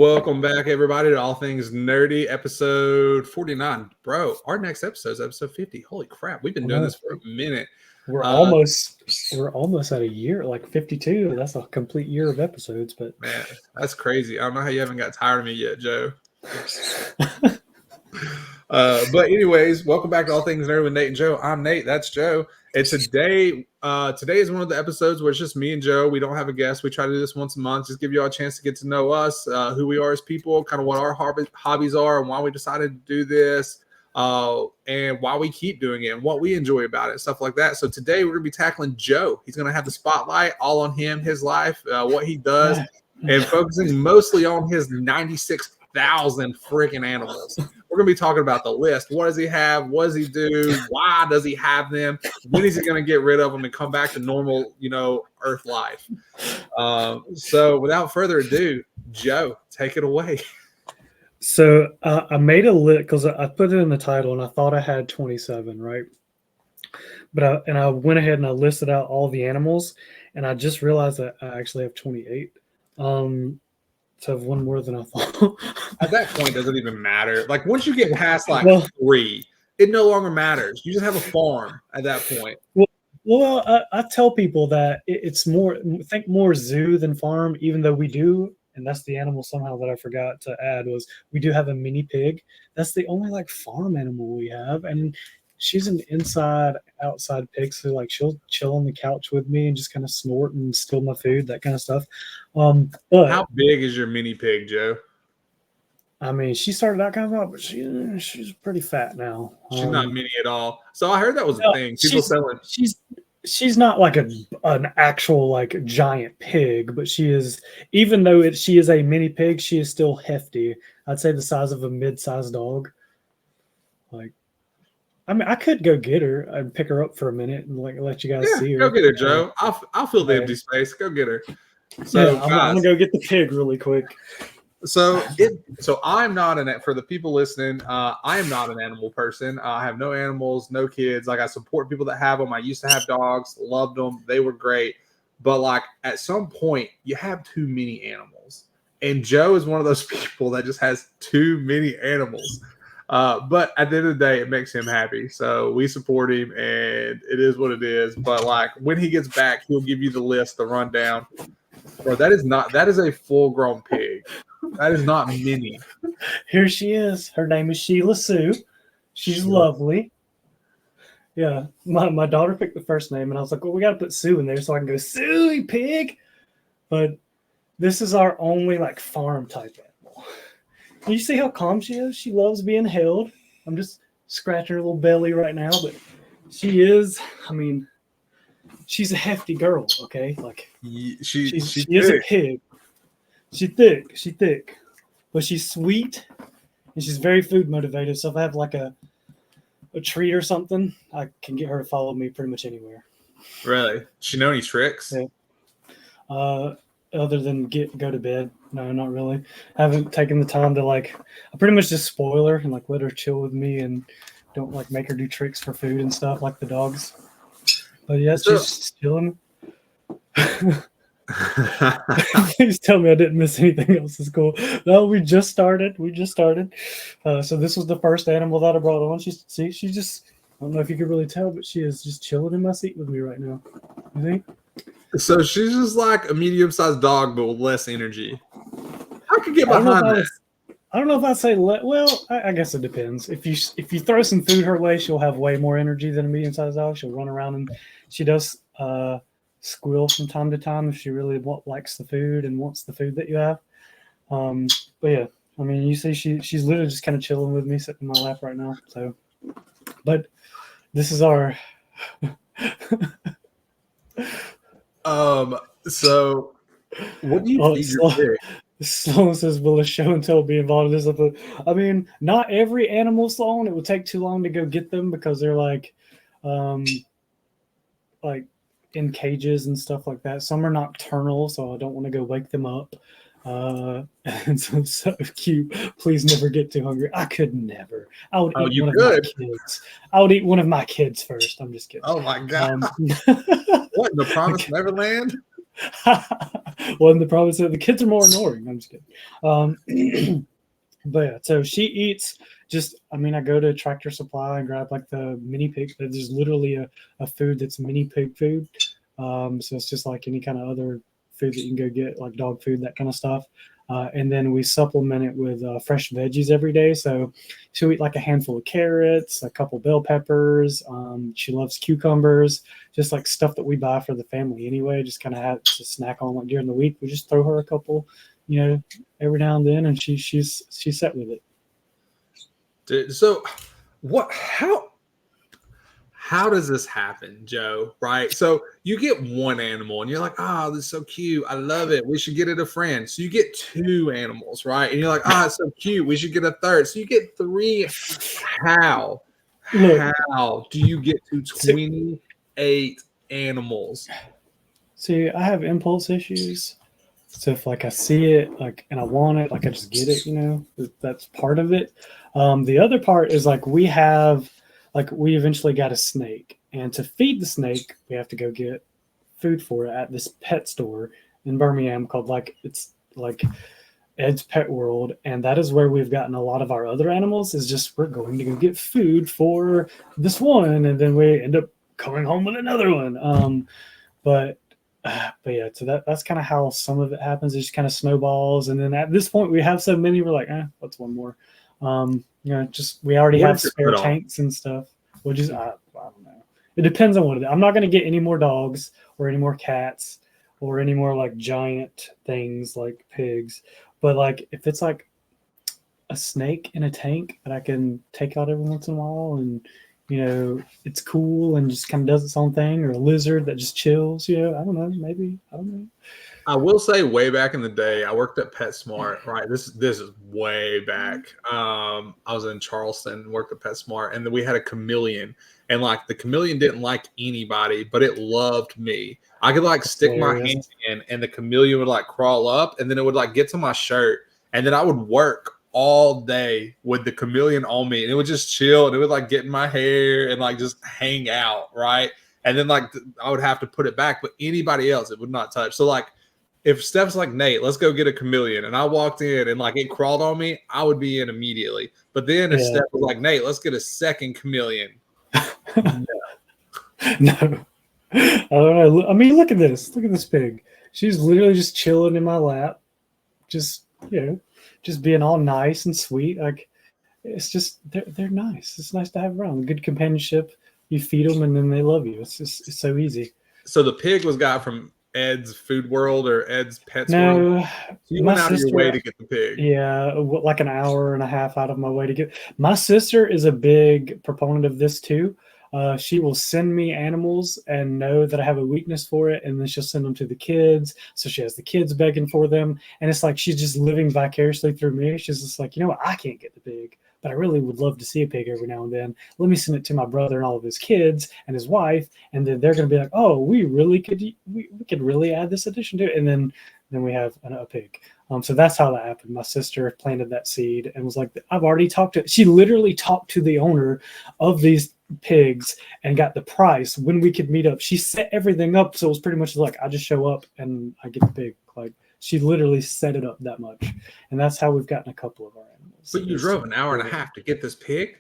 Welcome back, everybody, to All Things Nerdy, episode 49. Bro, our next episode is episode 50. Holy crap, we've been doing this for a minute. We're almost at a year, like 52. That's a complete year of episodes. But man, that's crazy. I don't know how you haven't got tired of me yet, Joe. But anyways, welcome back to All Things Nerdy with Nate and Joe. I'm Nate. That's Joe. And today is one of the episodes where it's just me and Joe. We don't have a guest. We try to do this once a month, just give you all a chance to get to know us, who we are as people, kind of what our hobbies are, and why we decided to do this, and why we keep doing it, and what we enjoy about it, stuff like that. So today we're gonna be tackling Joe. He's gonna have the spotlight all on him, his life, what he does, and focusing mostly on his 96,000 freaking animals. We're going to be talking about the list. What does he have? What does he do? Why does he have them? When is he going to get rid of them and come back to normal, Earth life? So without further ado, Joe, take it away. So I made a list because I put it in the title and I thought I had 27, right? But I went ahead and I listed out all the animals and I just realized that I actually have 28. So I have one more than I thought. At that point, doesn't even matter. Like once you get past 3, it no longer matters. You just have a farm at that point. Well, I tell people that it's more zoo than farm, even though we do, and that's the animal somehow that I forgot to add was we do have a mini pig. That's the only farm animal we have, and she's an outside pig, so she'll chill on the couch with me and just kind of snort and steal my food, that kind of stuff. But how big is your mini pig, Joe? I mean, she started out kind of out, but she's pretty fat now. She's not mini at all. So I heard that was a thing. People selling. She's not like an actual giant pig, but she is. Even though she is a mini pig, she is still hefty. I'd say the size of a mid-sized dog. I mean, I could go get her and pick her up for a minute and let you guys see her. Go get her, Joe. I'll fill the empty space. Go get her. So I'm gonna go get the pig really quick. So I'm not for the people listening. I am not an animal person. I have no animals, no kids. I support people that have them. I used to have dogs, loved them. They were great. But at some point, you have too many animals, and Joe is one of those people that just has too many animals. But at the end of the day, it makes him happy. So we support him, and it is what it is. But when he gets back, he'll give you the list, the rundown. Bro, that is a full-grown pig. That is not mini. Here she is. Her name is Sheila Sue. She's lovely. Yeah, my daughter picked the first name, and I was like, well, we got to put Sue in there so I can go, Suey pig. But this is our only farm type animal. You see how calm she is? She loves being held. I'm just scratching her little belly right now, but she is, she's a hefty girl, okay? She is a pig. She's thick. But she's sweet, and she's very food motivated. So if I have a treat or something, I can get her to follow me pretty much anywhere. Really? Does she know any tricks? Yeah. Other than go to bed. No, not really. I haven't taken the time to I pretty much just spoil her and let her chill with me and don't make her do tricks for food and stuff like the dogs. But yeah, she's chilling. Please tell me I didn't miss anything else. It's cool. No, we just started. So this was the first animal that I brought on. She just, I don't know if you could really tell, but she is just chilling in my seat with me right now. You think? So she's just a medium-sized dog, but with less energy. I could get behind that. I don't know if I'd say well. I guess it depends. If you throw some food her way, she'll have way more energy than a medium-sized dog. She'll run around and she does squeal from time to time if she really likes the food and wants the food that you have. But yeah, you see, she's literally just kind of chilling with me, sitting in my lap right now. So, but this is our. So what do you feed your pig? Sloan says, will a show and tell be involved in this? Not every animal, Sloan. It would take too long to go get them because they're in cages and stuff like that. Some are nocturnal, so I don't want to go wake them up. And so cute. Please never get too hungry. I could never. I would eat one of my kids. I would eat one of my kids first. I'm just kidding. Oh my god! What in the promised Neverland? Well, the problem is that the kids are more annoying. I'm just kidding. But yeah, so she eats just, I mean, I go to Tractor Supply and grab like the mini pig. There's literally a food that's mini pig food. So it's just like any kind of other food that you can go get, like dog food, that kind of stuff. And then we supplement it with fresh veggies every day. So she'll eat like a handful of carrots, a couple bell peppers. She loves cucumbers, just like stuff that we buy for the family anyway. Just kind of have to snack on like during the week. We just throw her a couple, every now and then, and she's set with it. Dude, so what? How does this happen, Joe? Right? So you get one animal and you're like, oh, this is so cute. I love it. We should get it a friend. So you get two animals, right? And you're like, oh, it's so cute. We should get a third. So you get three. How? How do you get to 28 animals? See, I have impulse issues. So if like I see it like and I want it, like I just get it, that's part of it. The other part is like we eventually got a snake, and to feed the snake, we have to go get food for it at this pet store in Birmingham called it's like Ed's Pet World, and that is where we've gotten a lot of our other animals. Is just we're going to go get food for this one, and then we end up coming home with another one. But yeah, so that's kind of how some of it happens. It just kind of snowballs, and then at this point we have so many, we're like, what's one more? Just we already have spare tanks and stuff. We'll just I don't know. It depends on what it is. I'm not going to get any more dogs or any more cats or any more like giant things like pigs. But like if it's like a snake in a tank that I can take out every once in a while, and it's cool and just kind of does its own thing, or a lizard that just chills, I don't know, maybe, I don't know. I will say way back in the day, I worked at PetSmart, right? This is way back. I was in Charleston, worked at PetSmart, and then we had a chameleon. And like the chameleon didn't like anybody, but it loved me. I could like stick my hand in and the chameleon would like crawl up, and then it would like get to my shirt, and then I would work all day with the chameleon on me, and it would just chill, and it would like get in my hair and like just hang out, right? And then like I would have to put it back, but anybody else it would not touch. So like if Steph's like, Nate, let's go get a chameleon, and I walked in and like it crawled on me, I would be in immediately. But then if Steph was like, Nate, let's get a second chameleon. No. I don't know. I mean, look at this. Look at this pig. She's literally just chilling in my lap, just just being all nice and sweet. Like it's just they're nice. It's nice to have around. Good companionship. You feed them and then they love you. It's so easy. So the pig was got from Ed's Food World or Ed's Pets World? So you went out of your way to get the pig. Yeah, like an hour and a half out of my way to get. My sister is a big proponent of this too. She will send me animals and know that I have a weakness for it, and then she'll send them to the kids. So she has the kids begging for them, and it's like she's just living vicariously through me. She's just like, I can't get the pig, but I really would love to see a pig every now and then. Let me send it to my brother and all of his kids and his wife, and then they're going to be like, oh, we could really add this addition to it, and then we have a pig. So that's how that happened. My sister planted that seed and was like, I've already talked to. She literally talked to the owner of these pigs and got the price when we could meet up. She set everything up, so it was pretty much like I just show up and I get the pig. Like she literally set it up that much, and that's how we've gotten a couple of our animals. But you drove an hour and a half to get this pig?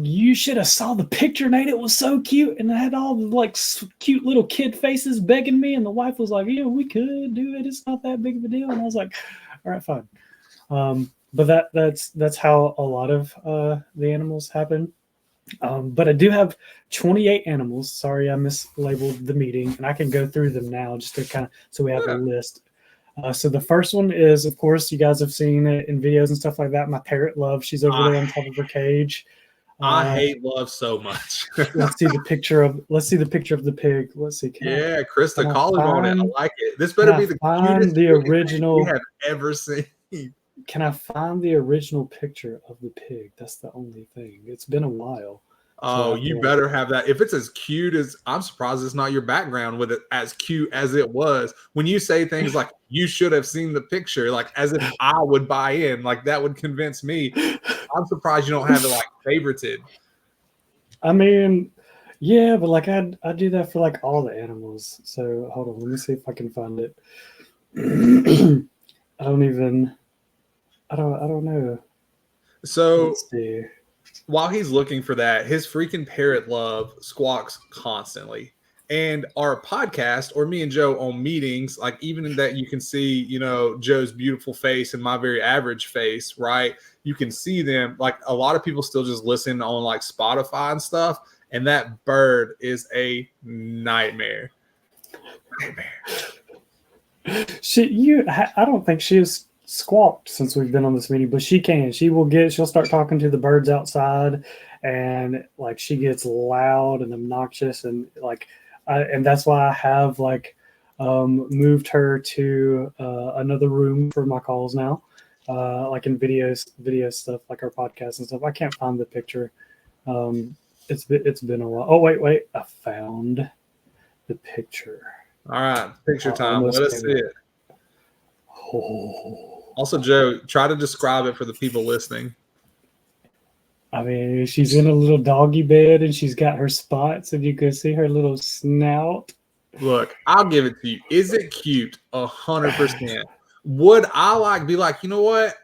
You should have saw the picture, Nate. It was so cute, and I had all the like cute little kid faces begging me, and the wife was like, "Yeah, we could do it. It's not that big of a deal." And I was like, "All right, fine." But that's how a lot of the animals happen. But I do have 28 animals. Sorry, I mislabeled the meeting, and I can go through them now just to kind of so we have a list. So the first one is, of course, you guys have seen it in videos and stuff like that. My parrot Love, she's over there on top of her cage. I hate Love so much. let's see the picture of the pig. Let's see. Yeah, Krista, call him on it. I like it. This better be the cutest original we have ever seen. Can I find the original picture of the pig? That's the only thing. It's been a while. Oh, you better have that. If it's as cute as, I'm surprised it's not your background with it as cute as it was. When you say things like, you should have seen the picture, like as if I would buy in, like that would convince me. I'm surprised you don't have it like favorited. I mean, Yeah, but like I do that for like all the animals. So hold on, let me see if I can find it. I don't even. I don't know. So Let's see. while he's looking for that, his freaking parrot love squawks constantly. And our podcast, or me and Joe on meetings, like even in that you can see, Joe's beautiful face and my very average face, right? You can see them. Like a lot of people still just listen on like Spotify and stuff. And that bird is a nightmare. I don't think she has squawked since we've been on this meeting, but she can. She'll start talking to the birds outside, and like she gets loud and obnoxious, and and that's why I have moved her to another room for my calls now, like in video stuff, like our podcast and stuff. I can't find the picture. It's been a while. Oh wait, I found the picture. All right, picture time. Let us see it. Oh. Also, Joe, try to describe it for the people listening. I mean, she's in a little doggy bed and she's got her spots, and you can see her little snout. Look, I'll give it to you. Is it cute? 100%. Would I be like, you know what?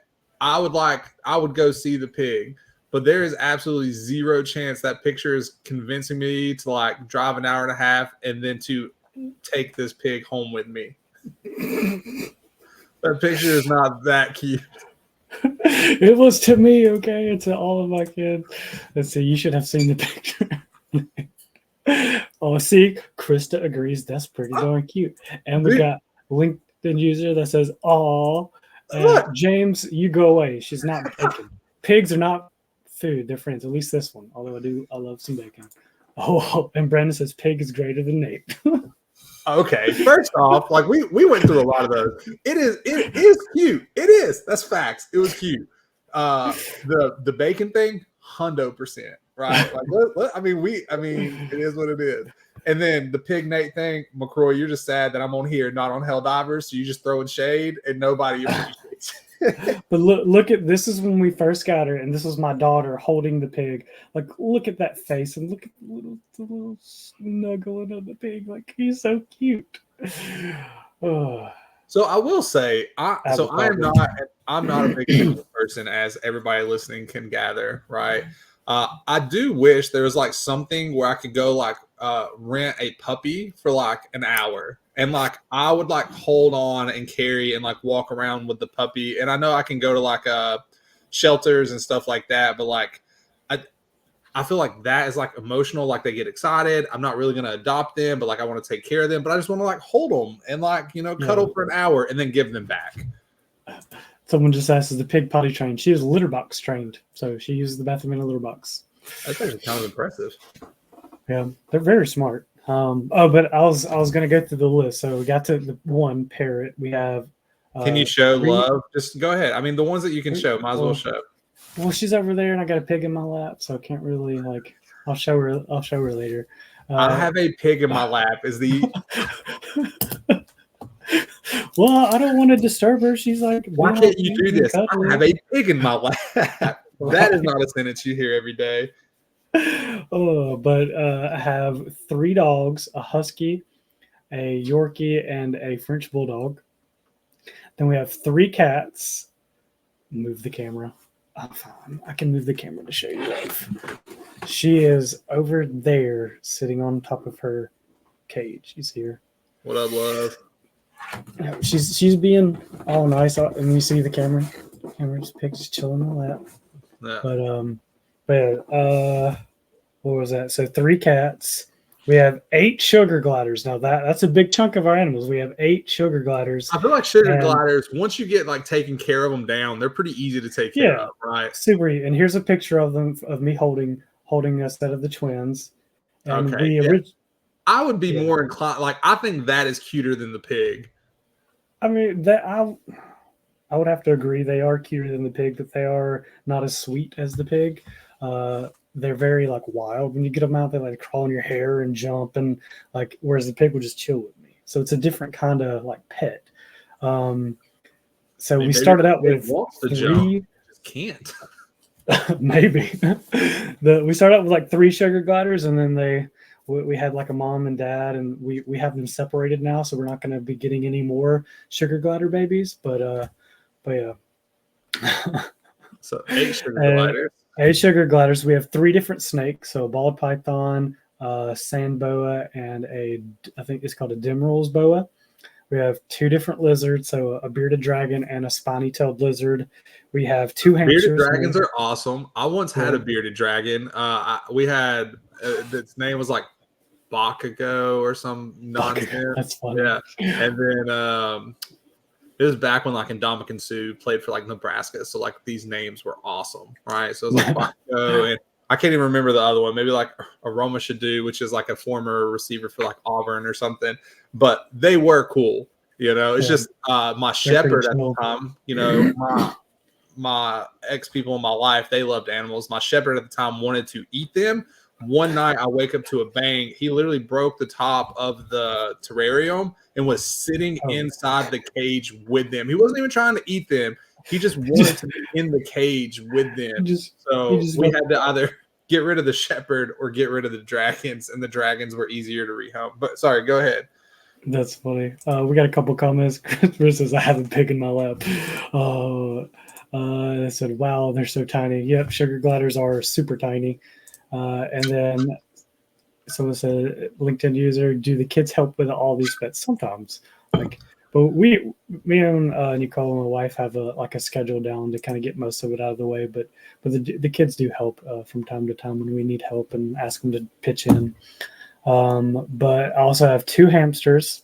I would go see the pig, but there is absolutely zero chance that picture is convincing me to like drive an hour and a half and then to take this pig home with me. That picture is not that cute. It was to me, okay, and to all of my kids. Let's see, you should have seen the picture. Oh, see, Krista agrees that's pretty darn cute. And we got LinkedIn user that says, "Aw, James, you go away. She's not bacon. Pigs are not food. They're friends. At least this one. Although I love some bacon." Oh, and Brandon says pig is greater than Nate. Okay, first off, like we went through a lot of those. It is cute. It is. That's facts. It was cute. The bacon thing, 100%, right? Like, I mean, it is what it is. And then the pig Nate thing, McCroy, you're just sad that I'm on here, not on Helldivers, so you just throwing shade and nobody appreciates it. But look at this is when we first got her, and this was my daughter holding the pig. Like, look at that face, and look at the little snuggling of the pig. Like, he's so cute. Oh. So I will say, I'm not a big animal person, as everybody listening can gather, right? I do wish there was like something where I could go like rent a puppy for like an hour, and like I would like hold on and carry and like walk around with the puppy. And I know I can go to like shelters and stuff like that, but like I feel like that is like emotional. Like they get excited. I'm not really going to adopt them, but like I want to take care of them. But I just want to like hold them and like, cuddle for an hour and then give them back. Someone just asked, is the pig potty trained? She is litter box trained. So she uses the bathroom in a litter box. That's actually kind of impressive. Yeah, they're very smart. But I was going to go through the list. So we got to the one parrot. We have. Can you show love? Just go ahead. I mean, the ones that you can show, might as well show. Well, she's over there, and I got a pig in my lap, so I can't really like. I'll show her later. I have a pig in my lap. Is the. Well, I don't want to disturb her. She's like, why can't you do this? I have a pig in my lap. That is not a sentence you hear every day. Oh, but I have 3 dogs: a husky, a Yorkie, and a French bulldog. Then we have 3 cats. Move the camera. I can move the camera to show you love. She is over there sitting on top of her cage. She's here. What up, love? She's being all nice, and you see the camera. Camera just chilling on my lap. Yeah. But what was that? So 3 cats. We have 8 sugar gliders. Now that's a big chunk of our animals. We have 8 sugar gliders. I feel like sugar gliders, once you get like taking care of them down, they're pretty easy to take care of, right? Super. And here's a picture of them, of me holding a set of the twins. And okay. I would be more inclined. Like, I think that is cuter than the pig. I mean, that I would have to agree. They are cuter than the pig, but they are not as sweet as the pig. They're very like wild. When you get them out, they like crawl in your hair and jump, and like, whereas the pig will just chill with me. So it's a different kind of like pet. So we started out with 3. Just can't. Maybe. We started out with like 3 sugar gliders, and then we had like a mom and dad, and we have them separated now, so we're not going to be getting any more sugar glider babies. But yeah. So 8 sugar And gliders. 8 sugar gliders. We have 3 different snakes, so a ball python, sand boa, and I think it's called a Demeral's boa. We have 2 different lizards, so a bearded dragon and a spiny-tailed lizard. We have 2 Bearded hamsters. dragons are awesome. I once had Yeah. a bearded dragon. We had its name was like Bakugo or some nonsense. That's funny. Yeah, and then it was back when like Indomitian Sue played for like Nebraska, so like these names were awesome, right? So it was like Bakugo, and I can't even remember the other one. Maybe like Aroma Shadu, which is like a former receiver for like Auburn or something. But they were cool. It's just my shepherd at the time. My ex people in my life, they loved animals. My shepherd at the time wanted to eat them. One night I wake up to a bang. He literally broke the top of the terrarium and was sitting inside the cage with them. He wasn't even trying to eat them. He just wanted to be in the cage with them. So we had to either get rid of the shepherd or get rid of the dragons, and the dragons were easier to rehome. But sorry, go ahead. That's funny. We got a couple comments. Christopher says, I have a pig in my lap. They said, wow, they're so tiny. Yep, sugar gliders are super tiny. And then someone said, LinkedIn user, do the kids help with all these pets? Sometimes. But me and Nicole, my wife, have a schedule down to kind of get most of it out of the way. But the kids do help from time to time when we need help and ask them to pitch in. But I also have 2 hamsters,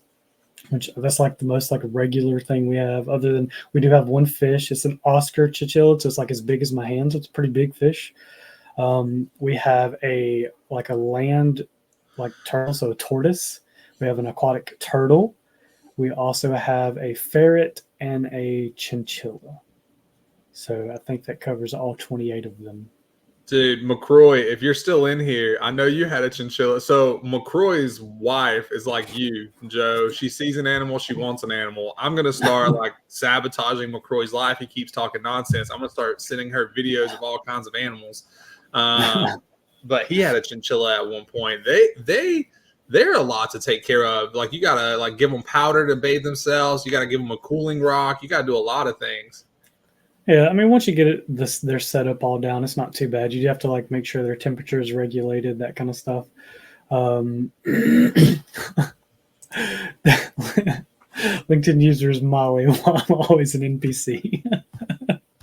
which that's like the most like regular thing we have. Other than we do have 1 fish. It's an Oscar chinchilla, so it's like as big as my hands. It's a pretty big fish. We have a land turtle, so a tortoise. We have an aquatic turtle. We also have a ferret and a chinchilla. So I think that covers all 28 of them. Dude, McCroy, if you're still in here, I know you had a chinchilla. So McCroy's wife is like you, Joe. She sees an animal, she wants an animal. I'm gonna start like sabotaging McCroy's life. He keeps talking nonsense. I'm gonna start sending her videos of all kinds of animals. But he had a chinchilla at one point. They're a lot to take care of. Like you gotta like give them powder to bathe themselves. You gotta give them a cooling rock. You gotta do a lot of things. Yeah, I mean, once you get their setup all down, it's not too bad. You have to make sure their temperature is regulated, that kind of stuff. LinkedIn users Molly, I'm always an NPC.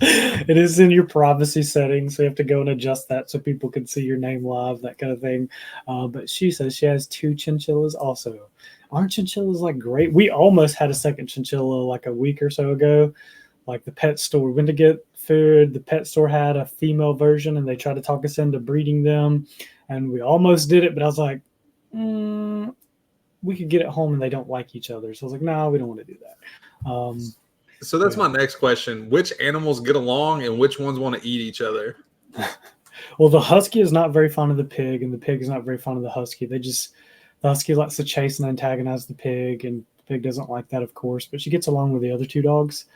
It is in your privacy settings, so you have to go and adjust that so people can see your name live, that kind of thing. But she says she has 2 chinchillas also. Aren't chinchillas great? We almost had a second chinchilla a week or so ago. The pet store, we went to get food. The pet store had a female version, and they tried to talk us into breeding them. And we almost did it, but I was like, we could get it home, and they don't like each other. So I was like, no, we don't want to do that. So that's my next question. Which animals get along and which ones want to eat each other? Well, the husky is not very fond of the pig, and the pig is not very fond of the husky. The husky likes to chase and antagonize the pig, and the pig doesn't like that, of course. But she gets along with the other 2 dogs.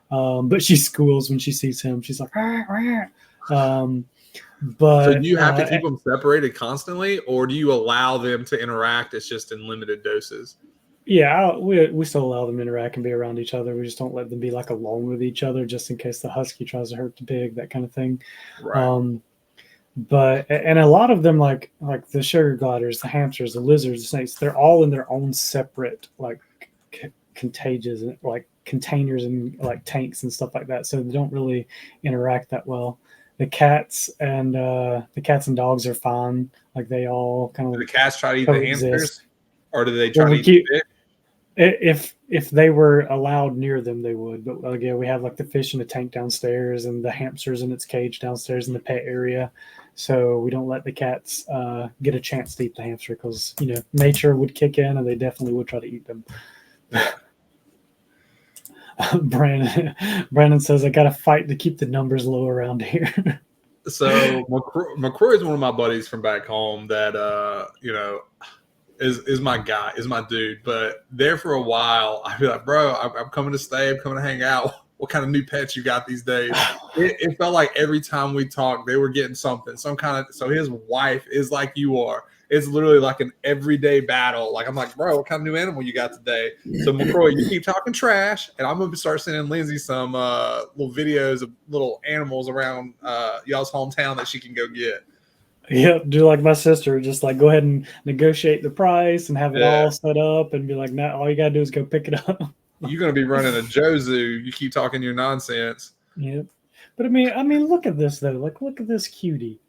But she squeals when she sees him. She's like, rah, rah. But so do you have to keep them separated constantly, or do you allow them to interact? It's just in limited doses. Yeah, we still allow them to interact and be around each other. We just don't let them be alone with each other, just in case the husky tries to hurt the pig, that kind of thing. Right. But a lot of them, like the sugar gliders, the hamsters, the lizards, the snakes, they're all in their own separate contagious containers and tanks and stuff like that, so they don't really interact that well. The cats and dogs are fine. They all kind of. Do the cats try to eat coexist. The hamsters, or do they try to eat the fish? If they were allowed near them, they would. But again, we have the fish in the tank downstairs and the hamsters in its cage downstairs in the pet area. So we don't let the cats get a chance to eat the hamster because nature would kick in and they definitely would try to eat them. Brandon says, I got to fight to keep the numbers low around here. So McCroy is one of my buddies from back home that, is my guy, is my dude. But there for a while, I'd be like, bro, I'm coming to stay. I'm coming to hang out. what kind of new pets you got these days. It felt like every time we talked, they were getting something, some kind of. So his wife is like you are. It's literally like an everyday battle. Like I'm like, bro, what kind of new animal you got today? So McCroy, you keep talking trash, and I'm gonna start sending Lindsay some little videos of little animals around y'all's hometown that she can go get. Yep, do like my sister, just like go ahead and negotiate the price and have it all set up and be like, now all you gotta do is go pick it up. You're gonna be running a Joe Zoo. You keep talking your nonsense. Yep. But I mean, look at this though. Like, look at this cutie.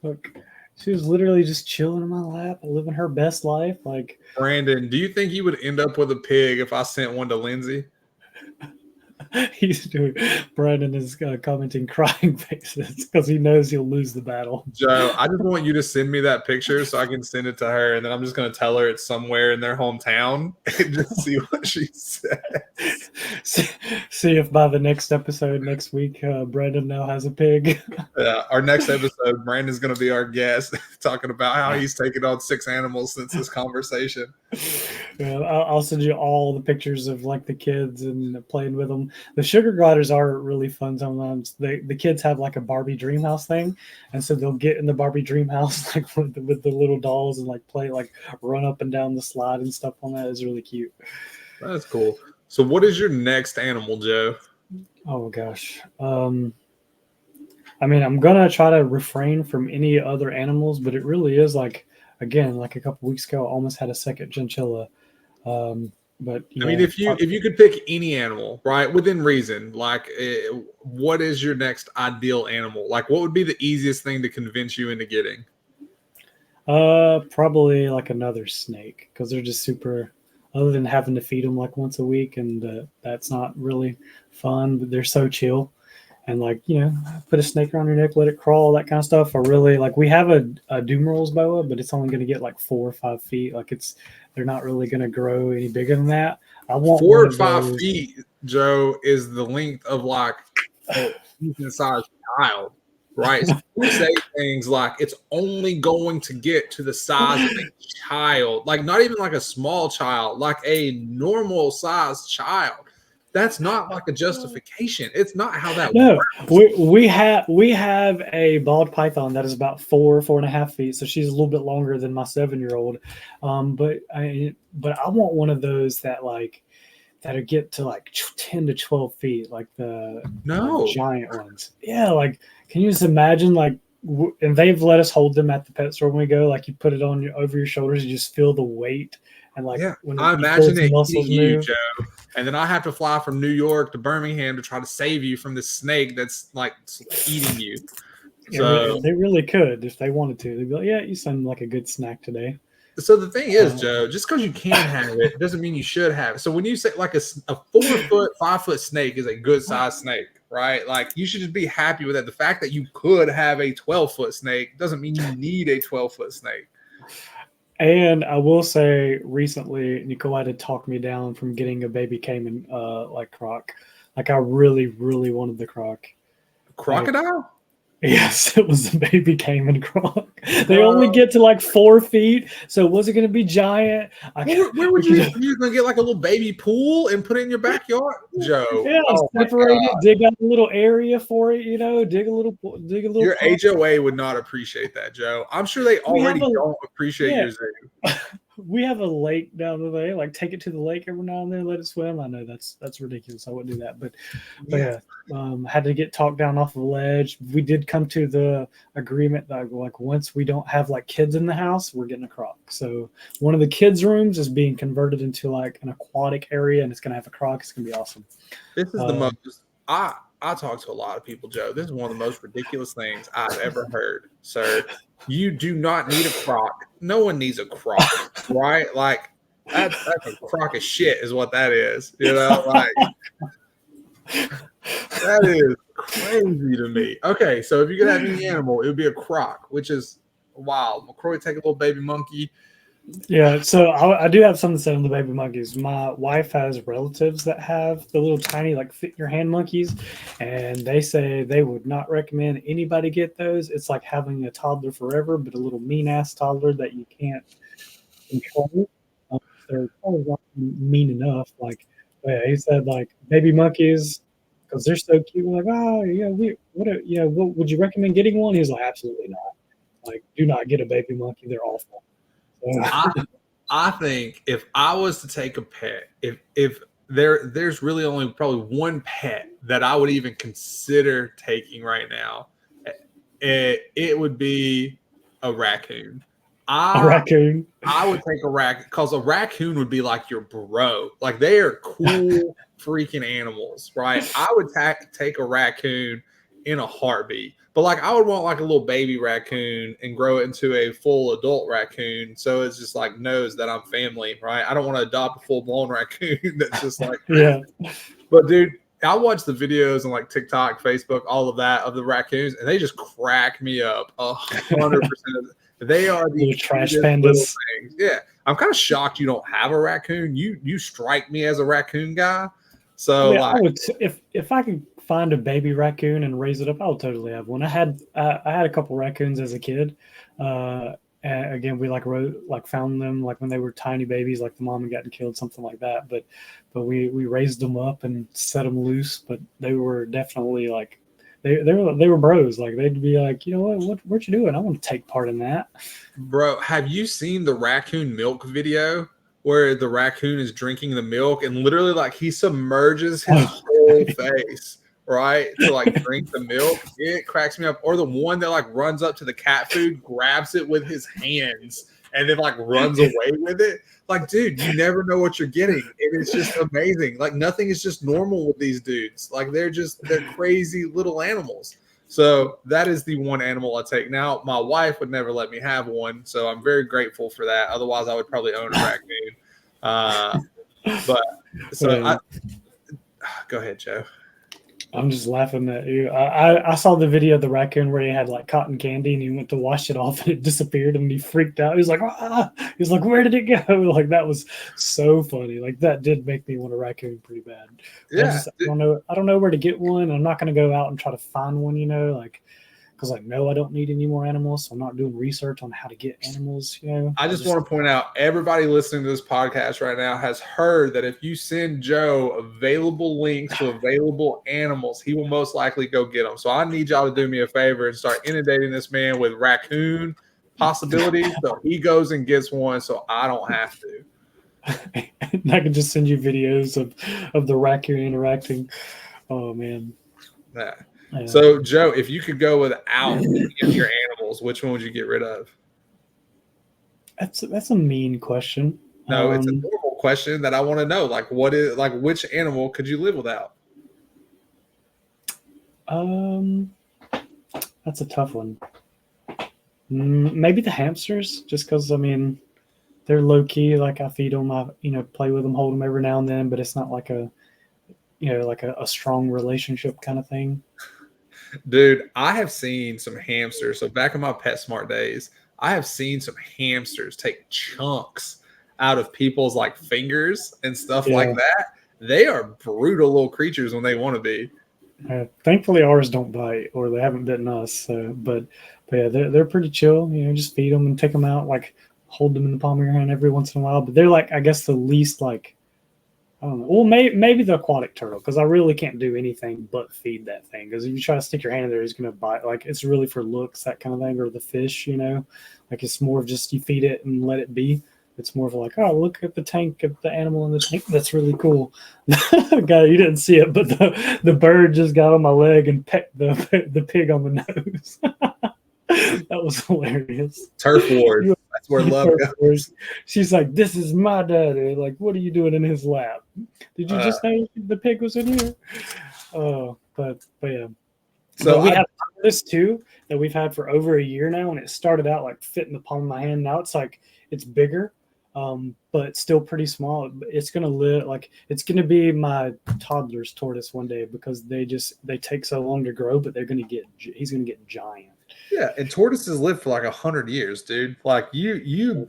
Look, she was literally just chilling in my lap, living her best life. Like, Brandon, do you think you would end up with a pig if I sent one to Lindsay? he's doing. Brandon is commenting crying faces because he knows he'll lose the battle. Joe, I just want you to send me that picture so I can send it to her, and then I'm just going to tell her it's somewhere in their hometown and just see what she says. See if by the next episode next week, Brandon now has a pig. Yeah, our next episode, Brandon's going to be our guest, talking about how he's taken on 6 animals since this conversation. Yeah, I'll send you all the pictures of like the kids and playing with them. The sugar gliders are really fun sometimes. The kids have like a Barbie dream house thing, and so they'll get in the Barbie dream house like with the little dolls and like play, like run up and down the slide and stuff on that. Is really cute. That's cool. So what is your next animal, Joe? Oh gosh. I mean, I'm gonna try to refrain from any other animals, but it really is like, again, like a couple weeks ago, I almost had a second chinchilla. But yeah, I mean, if you could pick any animal, right, within reason, like what is your next ideal animal? Like, what would be the easiest thing to convince you into getting? probably like another snake, because they're just super. Other than having to feed them like once a week, and that's not really fun, but they're so chill. And like, put a snake around your neck, let it crawl, that kind of stuff. Or really, like, we have a Dumerals boa, but it's only going to get like 4 or 5 feet. Like, they're not really going to grow any bigger than that. I want 4 or 5 feet, Joe, is the length of like a decent sized child, right? So we say things like it's only going to get to the size of a child, like not even like a small child, like a normal sized child. That's not like a justification. It's not how that works. We have a bald python that is about 4.5 feet, so she's a little bit longer than my 7-year-old. But I want one of those that get to like 10 to 12 feet, like the giant ones. Yeah, like can you just imagine and they've let us hold them at the pet store when we go. Like you put it on over your shoulders, you just feel the weight, and like when I imagine it muscles eating you, move. Joe. And then I have to fly from New York to Birmingham to try to save you from this snake that's like eating you. So they really could if they wanted to. They'd be like, "Yeah, you sound like a good snack today." So the thing is, Joe, just because you can have it doesn't mean you should have it. So when you say like a 4-foot, 5-foot snake is a good sized snake, right? Like you should just be happy with that. The fact that you could have a 12-foot snake doesn't mean you need a 12-foot snake. And I will say, recently, Nicole had talked me down from getting a baby caiman croc. Like I really, really wanted the croc. Crocodile? Yes, it was a baby caiman croc. They only get to like 4 feet, so was it going to be giant? Where would you going to get like a little baby pool and put it in your backyard, Joe? Yeah, separate it, dig out a little area for it. dig a little. Your HOA would not appreciate that, Joe. I'm sure they already don't appreciate your zoo. We have a lake down the way. Like take it to the lake every now and then, let it swim. I know that's ridiculous. I wouldn't do that, but yeah, had to get talked down off of the ledge. We did come to the agreement that like once we don't have like kids in the house, we're getting a croc. So one of the kids' rooms is being converted into like an aquatic area, and it's gonna have a croc. It's gonna be awesome. This is the most. I talk to a lot of people, Joe. This is one of the most ridiculous things I've ever heard, sir. You do not need a croc. No one needs a croc, right? Like that's a crock of shit is what that is. Like that is crazy to me. Okay, so if you could have any animal, it would be a croc, which is wild. McCroy, take a little baby monkey. Yeah, so I do have something to say on the baby monkeys. My wife has relatives that have the little tiny, like fit your hand monkeys, and they say they would not recommend anybody get those. It's like having a toddler forever, but a little mean ass toddler that you can't control. They're probably not mean enough. Like Yeah, he said like baby monkeys because they're so cute. We're like, oh yeah, what would you recommend getting one? He's like, absolutely not. Like, do not get a baby monkey. They're awful. So, I think if I was to take a pet, if there's really only probably one pet that I would even consider taking right now, it would be a raccoon. a I raccoon. I would take a raccoon because a raccoon would be like your bro. Like they are cool freaking animals, right? I would take a raccoon in a heartbeat. But like I would want like a little baby raccoon and grow it into a full adult raccoon. So it's just like knows that I'm family, right? I don't want to adopt a full blown raccoon that's just like Yeah. But dude, I watch the videos on like TikTok, Facebook, all of that of the raccoons, and they just crack me up 100%. They are the Little trash cutest little pandas. things. Yeah, I'm kind of shocked you don't have a raccoon. You strike me as a raccoon guy. So Yeah, like, I would if I could find a baby raccoon and raise it up, I would totally have one. I had a couple raccoons as a kid. And again, we like found them like when they were tiny babies, like the mom had gotten killed, something like that. But we raised them up and set them loose. But they were definitely like they were bros. Like they'd be like, you know what you doing? I want to take part in that. bro, have you seen the raccoon milk video where the raccoon is drinking the milk and literally like he submerges his whole face, right, to like drink the milk? It cracks me up. Or the one that like runs up to the cat food, grabs it with his hands, and then like runs away with it. Like, dude, you never know what you're getting. It is just amazing. Like nothing is just normal with these dudes. Like they're crazy little animals. So that is the one animal I take. Now, my wife would never let me have one, so I'm very grateful for that. Otherwise, I would probably own a raccoon. But so go ahead, Joe. I'm just laughing at you. I saw the video of the raccoon where he had like cotton candy and he went to wash it off and it disappeared and he freaked out. He was like, ah! He's like, where did it go? Like that was so funny. Like that did make me want a raccoon pretty bad. Yeah, I don't know where to get one. I'm not going to go out and try to find one. Like because I know I don't need any more animals, so I'm not doing research on how to get animals. I just want to point out, everybody listening to this podcast right now has heard that if you send Joe available links to available animals, he will most likely go get them. So I need y'all to do me a favor and start inundating this man with raccoon possibilities, so he goes and gets one, so I don't have to. I can just send you videos of the raccoon interacting. Oh man. Yeah. So, Joe, if you could go without any of your animals, which one would you get rid of? That's a mean question. No, it's a normal question that I want to know. Like, which animal could you live without? That's a tough one. Maybe the hamsters, just because I mean, they're low key. Like I feed them, I play with them, hold them every now and then, but it's not like a strong relationship kind of thing. Dude, I have seen some hamsters. So back in my PetSmart days, I have seen some hamsters take chunks out of people's like fingers and stuff like that. They are brutal little creatures when they want to be. Thankfully, ours don't bite, or they haven't bitten us. So, but yeah, they're pretty chill. Just feed them and take them out, like hold them in the palm of your hand every once in a while. But they're like, I guess, the least like. I don't know. Well, maybe the aquatic turtle, because I really can't do anything but feed that thing. Because if you try to stick your hand in there, he's going to bite. Like it's really for looks, that kind of thing, or the fish. Like it's more of just you feed it and let it be. It's more of like, oh, look at the tank of the animal in the tank. That's really cool. God, you didn't see it, but the bird just got on my leg and pecked the pig on the nose. That was hilarious. Turf wars. That's where love goes. She's like, "This is my daddy." Like, what are you doing in his lap? Did you just know the pig was in here? Oh, but yeah. So we have this too that we've had for over a year now, and it started out like fitting the palm of my hand. Now it's like it's bigger, but it's still pretty small. It's gonna live like it's gonna be my toddler's tortoise one day because they take so long to grow, but he's gonna get giant. Yeah, and tortoises live for like 100 years, dude. Like you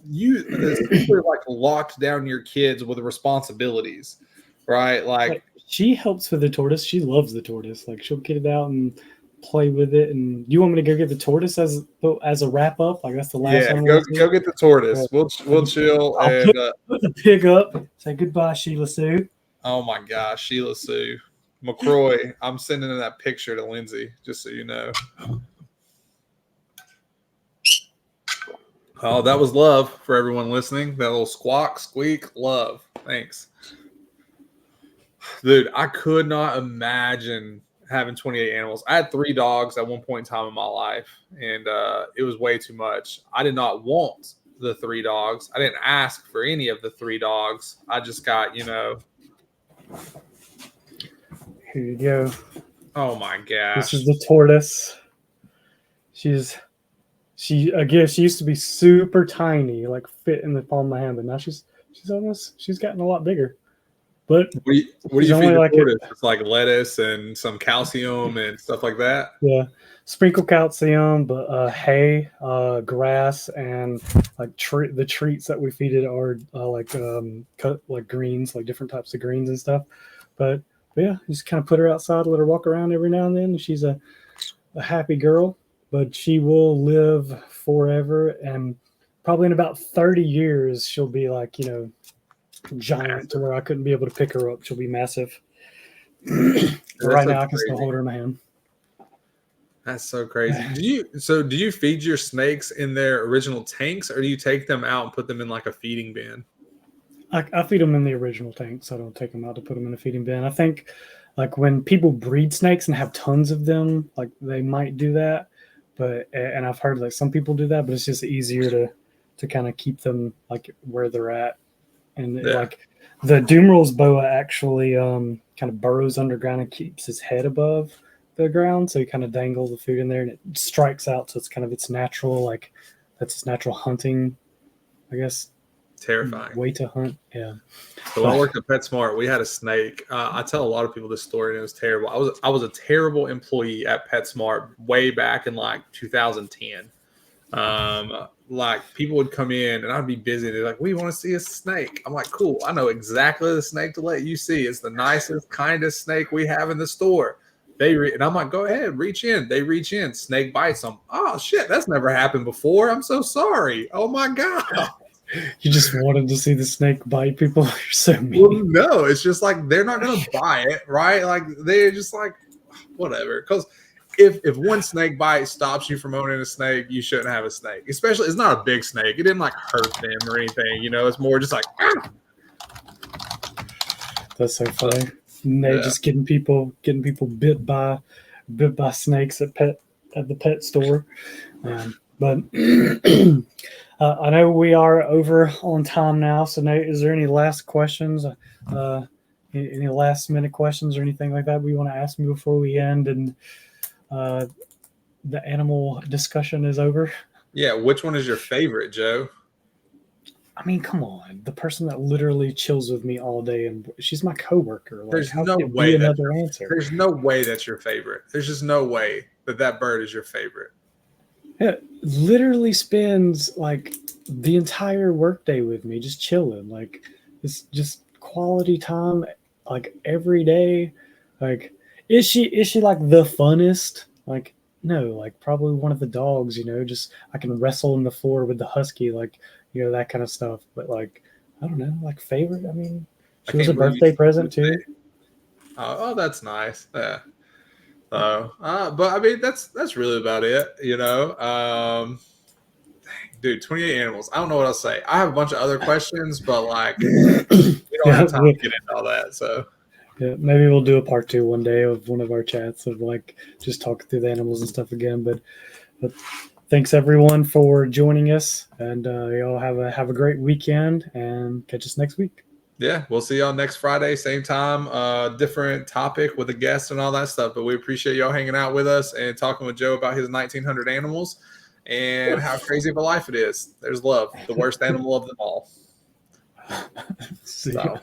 essentially like locked down your kids with responsibilities, right? Like she helps with the tortoise. She loves the tortoise. Like she'll get it out and play with it. And you want me to go get the tortoise as a wrap up? Like that's the last one. Go get the tortoise. We'll chill I'll and put the pig up. Say goodbye, Sheila Sue. Oh my gosh, Sheila Sue. McCroy, I'm sending that picture to Lindsay, just so you know. Oh, that was love for everyone listening. That little squawk, squeak, love. Thanks. Dude, I could not imagine having 28 animals. I had 3 dogs at one point in time in my life, and it was way too much. I did not want the 3 dogs. I didn't ask for any of the 3 dogs. I just got, Here you go. Oh my gosh. This is the tortoise. She used to be super tiny, like fit in the palm of my hand, but now she's gotten a lot bigger. But what do you feed the tortoise? It's like lettuce and some calcium and stuff like that. Yeah, sprinkle calcium, but hay, grass, and like the treats that we feed it are cut like greens, like different types of greens and stuff. But yeah, just kind of put her outside, let her walk around every now and then. She's a happy girl, but she will live forever, and probably in about 30 years she'll be like, giant to where I couldn't be able to pick her up. She'll be massive. Right now I can still hold her in my hand. That's so crazy. Do you feed your snakes in their original tanks, or do you take them out and put them in like a feeding bin? I feed them in the original tanks. I don't take them out to put them in a feeding bin. I think like when people breed snakes and have tons of them, like they might do that. And I've heard like some people do that, but it's just easier to kind of keep them like where they're at. And like the Dumeral's boa actually kind of burrows underground and keeps his head above the ground. So he kind of dangles the food in there and it strikes out. So it's kind of its natural, like that's its natural hunting, I guess. Terrifying way to hunt. Yeah. So when I worked at PetSmart, we had a snake. I tell a lot of people this story and it was terrible. I was a terrible employee at PetSmart way back in like 2010. Like people would come in and I'd be busy. They're like, "We want to see a snake." I'm like, "Cool. I know exactly the snake to let you see. It's the nicest, kindest snake we have in the store." And I'm like, "Go ahead, reach in." They reach in. Snake bites them. Oh shit, that's never happened before. I'm so sorry. Oh my god. You just wanted to see the snake bite people. You're so mean. Well, no, it's just like they're not gonna buy it, right? Like they're just like whatever. Because if one snake bite stops you from owning a snake, you shouldn't have a snake. Especially, it's not a big snake. It didn't like hurt them or anything. It's more just like. Ah! That's so funny. Nate just getting people bit by snakes at the pet store. But I know we are over on time now. So Nate, is there any last questions? Any last minute questions or anything like that we want to ask me before we end and the animal discussion is over? Yeah, which one is your favorite, Joe? I mean, come on. The person that literally chills with me all day, and she's my coworker. Like, there's no way another answer. There's no way that's your favorite. There's just no way that bird is your favorite. It literally spends like the entire workday with me, just chilling. Like it's just quality time, like every day. Like, is she like the funnest? Like, no, like probably one of the dogs. Just I can wrestle on the floor with the husky, like that kind of stuff. But like, I don't know, like favorite. I mean, she was a birthday present too. Oh, that's nice. Yeah. But I mean, that's really about it, dude, 28 animals. I don't know what I'll say. I have a bunch of other questions, but like, we don't have time to get into all that. So, yeah, maybe we'll do a part 2 one day of one of our chats of like just talking through the animals and stuff again. But thanks everyone for joining us, and y'all have a great weekend and catch us next week. Yeah, we'll see y'all next Friday, same time, different topic with a guest and all that stuff. But we appreciate y'all hanging out with us and talking with Joe about his 1,900 animals and how crazy of a life it is. There's love, the worst animal of them all. See y'all.